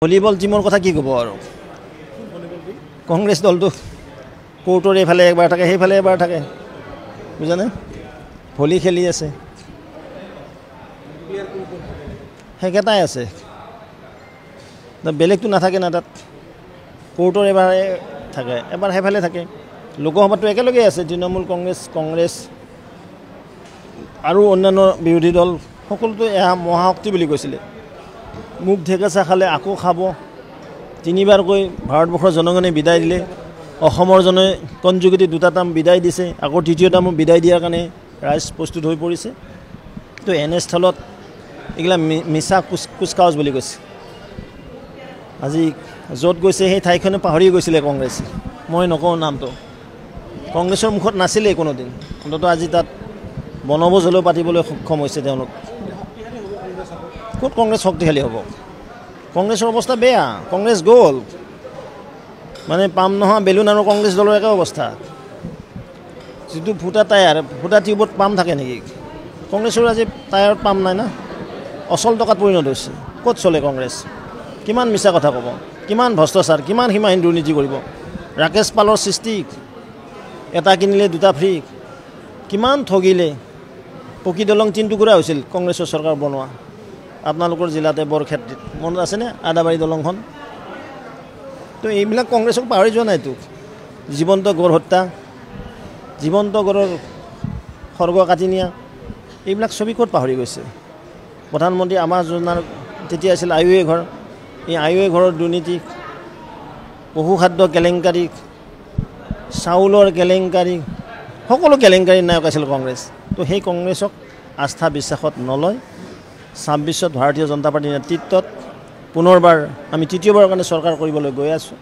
volleyball টিমৰ কথা কি ক'ব আৰু কংগ্ৰেছ দলটো কোৰ্টৰ এইফালে একবাৰ থাকে সেইফালে এবাৰ থাকে বুজানে ভলি খেলি আছে সেইকেইটাই আছে বেলেগটো নাথাকে না তাত কোৰ্টৰ এবাৰ থাকে এবাৰ সেইফালে থাকে লোকসভাটো একেলগে আছে তৃণমূল কংগ্ৰেছ আৰু অন্যান্য বিৰোধী দল সকলোতো এয়া মহাশক্তি বুলি কৈছিলে মুখ ঢেকেচা খালে আকৌ খাব তিনিবাৰকৈ ভাৰতবৰ্ষৰ জনগণে বিদায় দিলে অসমৰ জনে কনজুগেটি দুটা টাৰ্ম বিদায় দিছে আকৌ তৃতীয় টাৰ্ম বিদায় দিয়াৰ কাৰণে ৰাইজ প্ৰস্তুত হৈ পৰিছে তো এনে স্থলত এইগিলা মিছা কুচকাউজ বুলি কৈছে আজি য'ত গৈছে সেই ঠাইখনে পাহৰি গৈছিলে কংগ্ৰেছ মই নকওঁ নামটো কংগ্ৰেছৰ মুখত নাছিলে কোনোদিন অন্ততঃ আজি তাত বনভোজ হ'লেও পাতিবলৈ সক্ষম হৈছে তেওঁলোক ক'ত কংগ্ৰেছ শক্তিশালী হ'ব কংগ্ৰেছৰ অৱস্থা বেয়া কংগ্ৰেছ গ'ল মানে পাম নহয় বেলুন আৰু কংগ্ৰেছ দলৰ একে অৱস্থা যিটো ফুটা টায়াৰ ফুটা টিউবত পাম থাকে নেকি কংগ্ৰেছৰ আজি টায়াৰত পাম নাই না অচল টকাত পৰিণত হৈছে ক'ত চলে কংগ্ৰেছ কিমান মিছা কথা ক'ব কিমান ভ্ৰষ্টাচাৰ কিমান সীমাহীন দুৰ্নীতি কৰিব ৰাকেশ পালৰ সৃষ্টি এটা কিনিলে দুটা ফ্ৰী কিমান ঠগিলে পকী দলং 3 টুকুৰা হৈছিল কংগ্ৰেছৰ চৰকাৰ বনোৱা আপোনালোকৰ জিলাতে বৰক্ষেত্ৰত মনত আছেনে আদাবাৰী দলংখন তো এইবিলাক কংগ্ৰেছক পাহৰি যোৱা নাইতো জীৱন্ত গড় হত্যা জীৱন্ত গড়ৰ সৰ্গ কাটি নিয়া এইবিলাক ছবি ক'ত পাহৰি গৈছে প্ৰধানমন্ত্ৰী আৱাস যোজনাৰ তেতিয়া আছিল আয়ুৱে ঘৰ এই আয়ুৱে ঘৰৰ দুৰ্নীতি পশুখাদ্য কেলেংকাৰী চাউলৰ কেলেংকাৰী সকলো কেলেংকাৰীৰ নায়ক আছিল কংগ্ৰেছ তো সেই কংগ্ৰেছক আস্থা বিশ্বাসত নলয় 26ত ভাৰতীয় জনতা পাৰ্টীৰ নেতৃত্বত পুনৰবাৰ আমি তৃতীয়বাৰৰ কাৰণে চৰকাৰ কৰিবলৈ গৈ আছোঁ